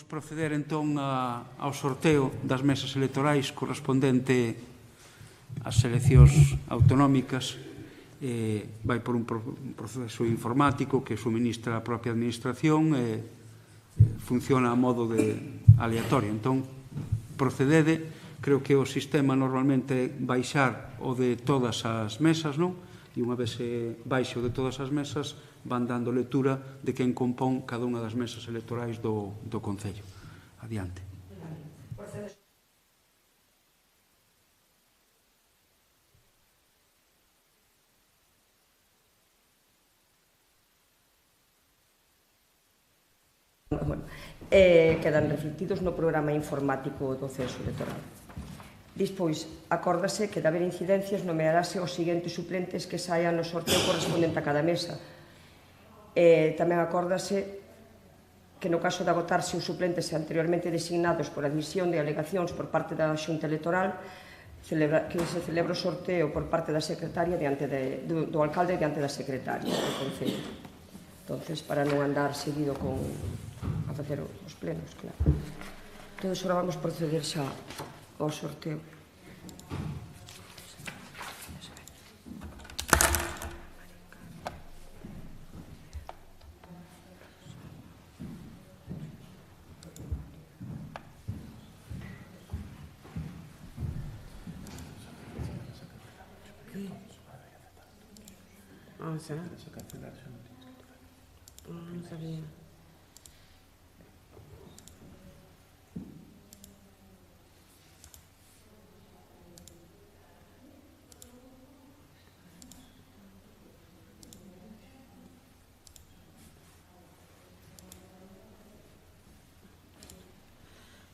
proceder entón ao sorteo das mesas electorais correspondente ás eleccións autonómicas. Vai por un proceso informático que suministra a propia administración e funciona a modo de aleatorio. Entón, procedede, creo que o sistema normalmente baixar o de todas as mesas, non? E unha vez baixo de todas as mesas van dando lectura de quen compón cada unha das mesas electorais do Concello. Adiante. Quedan reflectidos no programa informático do censo electoral. Despois, acórdase que de haber incidencias nomearase os seguintes suplentes que saian no sorteo correspondente a cada mesa. Tamén acórdase que no caso de agotarse os suplentes anteriormente designados por admisión de alegacións por parte da Xunta Electoral, que se celebra o sorteo por parte da secretaria do alcalde diante da secretaria do Concello. Entón, para non andar seguido a facer os plenos, claro. Entón, agora vamos proceder xa ao sorteo. Non sabía.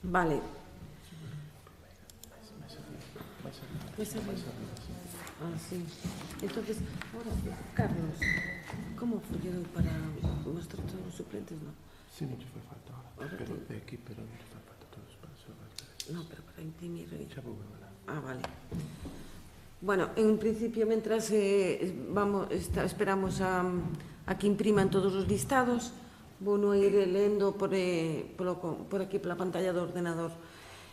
Vale. Sí. Entonces, ahora, Carlos, ¿cómo fue para mostrar todos los suplentes? No. Sí, no te fue falta ahora. Pero de aquí, pero no te fue falta todos para eso. No, pero para imprimir. Ya voy a ver. Vale. Bueno, en principio, mientras esperamos a que impriman todos os listados, vou ir lendo por aquí pola pantalla do ordenador.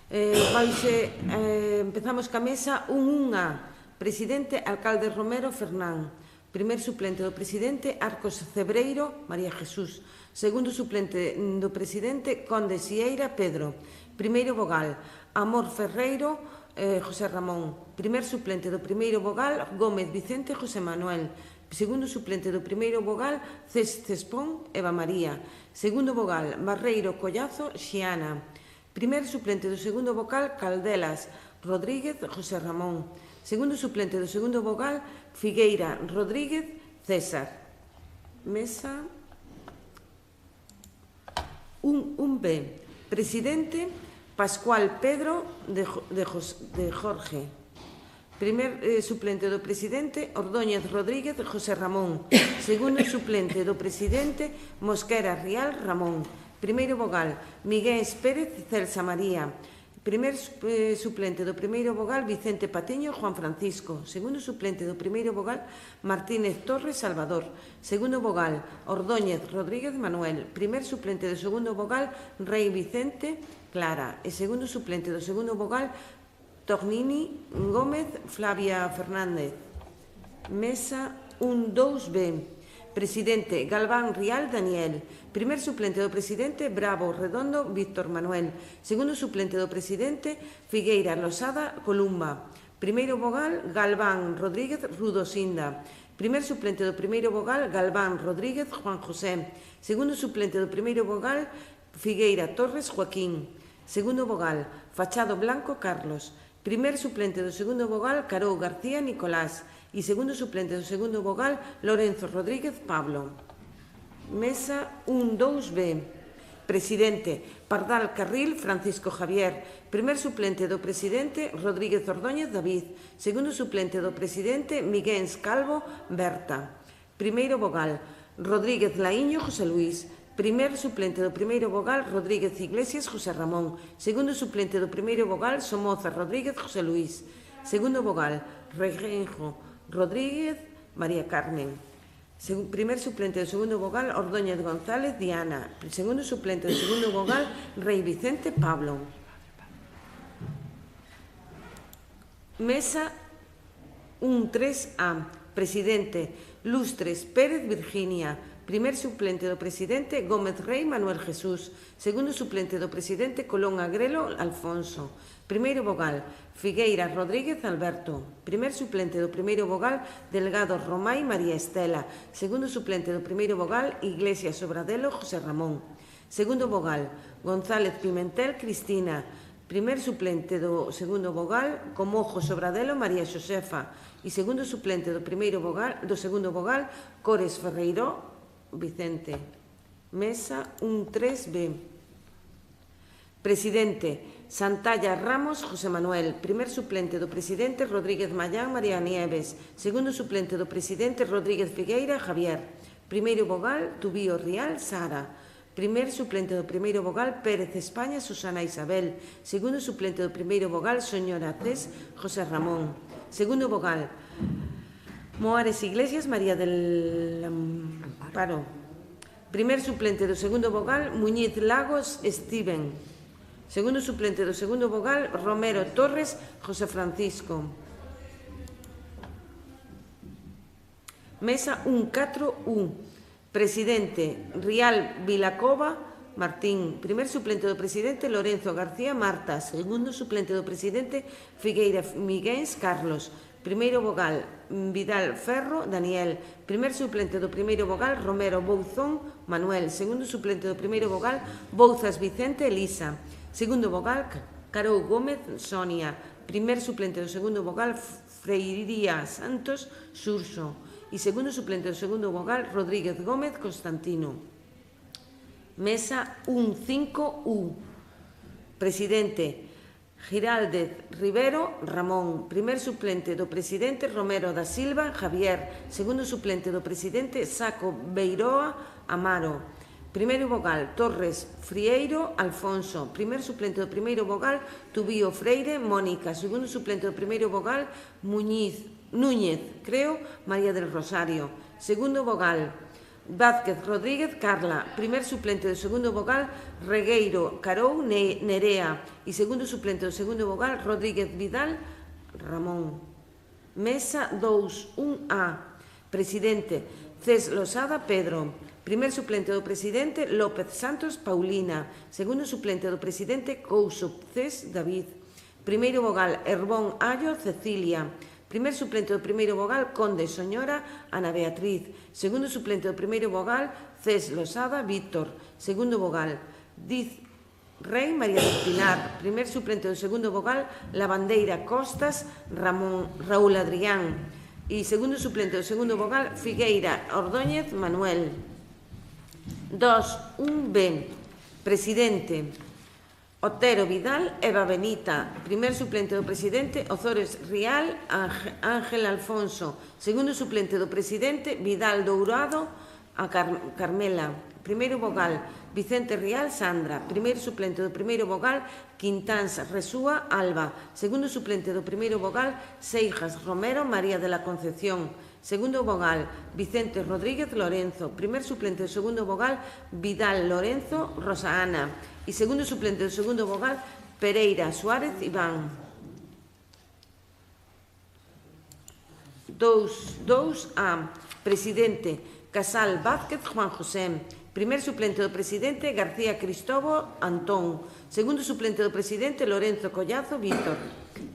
Empezamos ca mesa 1A. Presidente, alcalde Romero Fernán. Primer suplente do presidente, Arcos Cebreiro, María Jesús. Segundo suplente do presidente, Conde Sieira, Pedro. Primeiro vogal, Amor Ferreiro, José Ramón. Primer suplente do primeiro vogal, Gómez Vicente, José Manuel. Segundo suplente do primeiro vogal, Cespón, Eva María. Segundo vogal, Barreiro Collazo, Xiana. Primer suplente do segundo vogal, Caldelas, Rodríguez, José Ramón. Segundo suplente do segundo vogal, Figueira Rodríguez, César. Mesa 1B. Presidente, Pascual Pedro de Jorge. Primer suplente do presidente, Ordóñez Rodríguez, José Ramón. Segundo suplente do presidente, Mosquera Rial, Ramón. Primeiro vogal, Miguel Pérez, Celsa María. Primer suplente do primeiro vogal, Vicente Patiño, Juan Francisco. Segundo suplente do primeiro vogal, Martínez Torres, Salvador. Segundo vogal, Ordóñez Rodríguez, Manuel. Primer suplente do segundo vogal, Rei Vicente, Clara. E segundo suplente do segundo vogal, Tornini Gómez, Flavia Fernández. Mesa 1-2B. Presidente, Galván Rial, Daniel. Primer suplente do presidente, Bravo Redondo, Víctor Manuel. Segundo suplente do presidente, Figueira Losada, Columba. Primeiro vogal, Galván Rodríguez, Rudosinda. Primer suplente do primeiro vogal, Galván Rodríguez, Juan José. Segundo suplente do primeiro vogal, Figueira Torres, Joaquín. Segundo vogal, Fachado Blanco, Carlos. Primer suplente do segundo vogal, Carou García, Nicolás. E segundo suplente do segundo vogal, Lorenzo Rodríguez, Pablo. Mesa 1-2B. Presidente, Pardal Carril, Francisco Javier. Primer suplente do presidente, Rodríguez Ordóñez, David. Segundo suplente do presidente, Miguel Calvo, Berta. Primeiro vogal, Rodríguez Laíño, José Luis. Primer suplente do primeiro vogal, Rodríguez Iglesias, José Ramón. Segundo suplente do primeiro vogal, Somoza Rodríguez, José Luis. Segundo vogal, Regenjo Rodríguez, María Carmen. Primer suplente do segundo vogal, Ordóñez González Diana. Segundo suplente do segundo vogal, Rei Vicente Pablo. Mesa 1-3A. Presidente, Lustres Pérez Virginia. Primer suplente do presidente, Gómez Rey Manuel Jesús. Segundo suplente do presidente, Colón Agrelo Alfonso. Primeiro vogal, Figueira Rodríguez Alberto. Primer suplente do primeiro vogal, Delgado Romay María Estela. Segundo suplente do primeiro vogal, Iglesias Sobradelo José Ramón. Segundo vogal, González Pimentel Cristina. Primer suplente do segundo vogal, Comojo Sobradelo María Xosefa. E segundo suplente do segundo vogal, Cores Ferreiro Vicente. Mesa 1-3B. Presidente, Santalla Ramos José Manuel. Primer suplente do presidente, Rodríguez Mayán María Nieves. Segundo suplente do presidente, Rodríguez Figueira Javier. Primeiro vogal, Tubío Rial Sara. Primer suplente do primeiro vogal, Pérez España Susana Isabel. Segundo suplente do primeiro vogal, Señora Cés José Ramón. Segundo vogal, Moares Iglesias María del Amparo. Primer suplente do segundo vogal, Muñiz Lagos Steven. Segundo suplente do segundo vogal, Romero Torres José Francisco. Mesa 1-4-1. Presidente, Rial Vilacova Martín. Primer suplente do presidente, Lorenzo García Marta. Segundo suplente do presidente, Figueira Miguéns Carlos. Primeiro vogal, Vidal Ferro Daniel. Primer suplente do primeiro vogal, Romero Bouzón Manuel. Segundo suplente do primeiro vogal, Bouzas Vicente Elisa. Segundo vogal, Carou Gómez Sonia. Primer suplente do segundo vogal, Freiría Santos Xurxo. E segundo suplente do segundo vogal, Rodríguez Gómez Constantino. Mesa 1-5-U. Presidente, Giraldez Rivero Ramón. Primer suplente do presidente, Romero da Silva Javier. Segundo suplente do presidente, Saco Beiroa Amaro. Primeiro vogal, Torres Frieiro Alfonso. Primer suplente do primeiro vogal, Tubío Freire Mónica. Segundo suplente do primeiro vogal, Núñez María del Rosario. Segundo vogal, Vázquez Rodríguez Carla. Primer suplente do segundo vogal, Regueiro Carou Nerea. E segundo suplente do segundo vogal, Rodríguez Vidal Ramón. Mesa 2-1A. Presidente, Cés Losada Pedro. Primer suplente do presidente, López Santos Paulina. Segundo suplente do presidente, Couso Cés David. Primeiro vogal, Herbón Allo Cecilia. Primer suplente do primeiro vogal, Conde Soñora Ana Beatriz. Segundo suplente do primeiro vogal, Cés Losada Víctor. Segundo vogal, Diz Rei María del Pilar. Primer suplente do segundo vogal, Lavandeira Costas Raúl Adrián. E segundo suplente do segundo vogal, Figueira Ordóñez Manuel. 2-1B. Presidente, Otero Vidal Eva Benita. Primer suplente do presidente, Ozores Rial Ángel Alfonso. Segundo suplente do presidente, Vidal Dourado a Carmela. Primeiro vogal, Vicente Rial Sandra. Primeiro suplente do primeiro vogal, Quintáns Resúa Alba. Segundo suplente do primeiro vogal, Seijas Romero María de la Concepción. Segundo vogal, Vicente Rodríguez Lorenzo. Primer suplente do segundo vogal, Vidal Lorenzo Rosa Ana. E segundo suplente do segundo vogal, Pereira Suárez Iván. 2-2A. Presidente, Casal Vázquez Juan José. Primer suplente do presidente, García Cristóbal Antón. Segundo suplente do presidente, Lorenzo Collazo Víctor.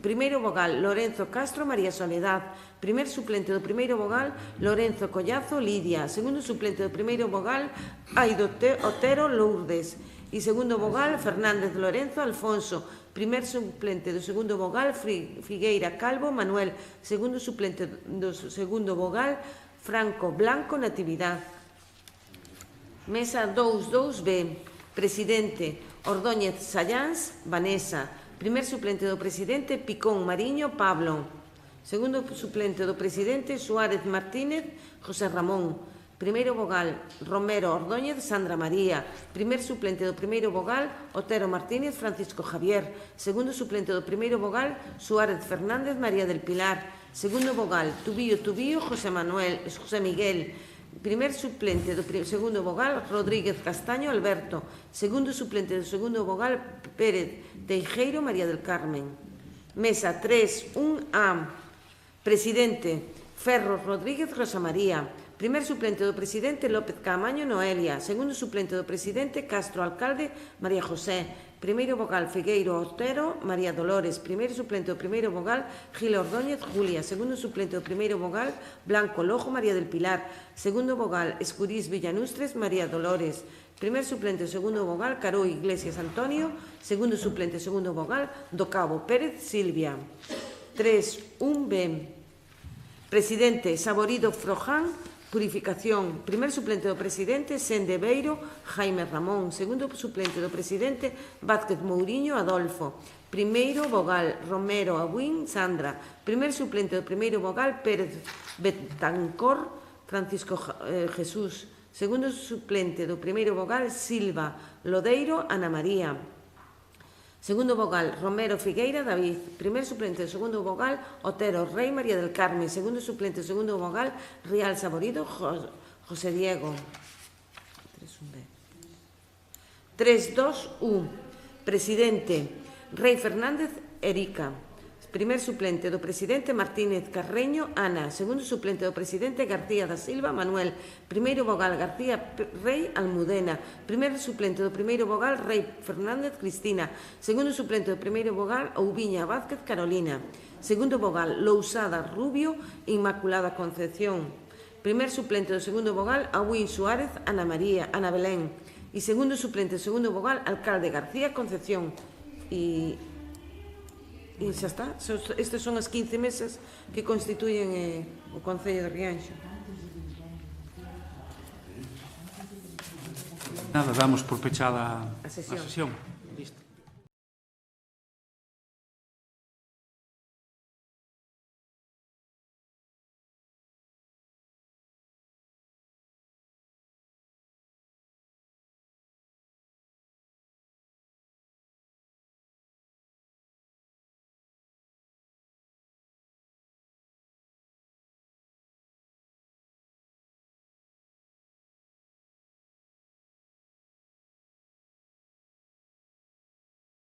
Primeiro vogal, Lorenzo Castro María Soledad. Primer suplente do primeiro vogal, Lorenzo Collazo Lidia. Segundo suplente do primeiro vogal, Aido Otero Lourdes. E segundo vogal, Fernández Lorenzo Alfonso. Primer suplente do segundo vogal, Figueira Calvo Manuel. Segundo suplente do segundo vogal, Franco Blanco Natividad. Mesa 2-2B. Presidente, Ordóñez Sayáns Vanessa. Primer suplente do presidente, Picón Mariño Pablo. Segundo suplente do presidente, Suárez Martínez José Ramón. Primeiro vogal, Romero Ordóñez Sandra María. Primer suplente do primeiro vogal, Otero Martínez Francisco Javier. Segundo suplente do primeiro vogal, Suárez Fernández María del Pilar. Segundo vogal, Tubío José Miguel. Primer suplente do segundo vogal, Rodríguez Castaño Alberto. Segundo suplente do segundo vogal, Pérez Teijeiro María del Carmen. Mesa 3-1A. Presidente, Ferro Rodríguez Rosa María. Primer suplente do presidente, López Caamaño Noelia. Segundo suplente do presidente, Castro Alcalde María José. Primeiro vogal, Figueiro Otero María Dolores. Primeiro suplente do primeiro vogal, Gil Ordóñez Julia. Segundo suplente do primeiro vogal, Blanco Lojo María del Pilar. Segundo vogal, Escurís Villanustres María Dolores. Primer suplente do segundo vogal, Caró Iglesias Antonio. Segundo suplente do segundo vogal, do Cabo Pérez Silvia. 3-1B. Presidente, Saborido Froján Purificación. Primer suplente do presidente, Sendebeiro Jaime Ramón. Segundo suplente do presidente, Vázquez Mouriño Adolfo. Primeiro vogal, Romero Abuín Sandra. Primer suplente do primeiro vogal, Pérez Betancor Francisco Jesús. Segundo suplente do primeiro vogal, Silva Lodeiro Ana María. Segundo vogal, Romero Figueira David. Primer suplente do segundo vogal, Otero Rey María del Carmen. Segundo suplente do segundo vogal, Rial Saborido José Diego. 3-2-1. Presidente, Rey Fernández Erika. Primer suplente do presidente, Martínez Carreño Ana. Segundo suplente do presidente, García da Silva Manuel. Primeiro vogal, García Rey Almudena. Primer suplente do primeiro vogal, Rey Fernández Cristina. Segundo suplente do primeiro vogal, Oubiña Vázquez Carolina. Segundo vogal, Lousada Rubio Inmaculada Concepción. Primer suplente do segundo vogal, Abuín Suárez Ana María Ana Belén. E segundo suplente do segundo vogal, Alcalde García Concepción. E xa está. Estas son as 15 mesas que constituyen o Concello de Rianxo. Nada, damos por pechada a sesión. Listo.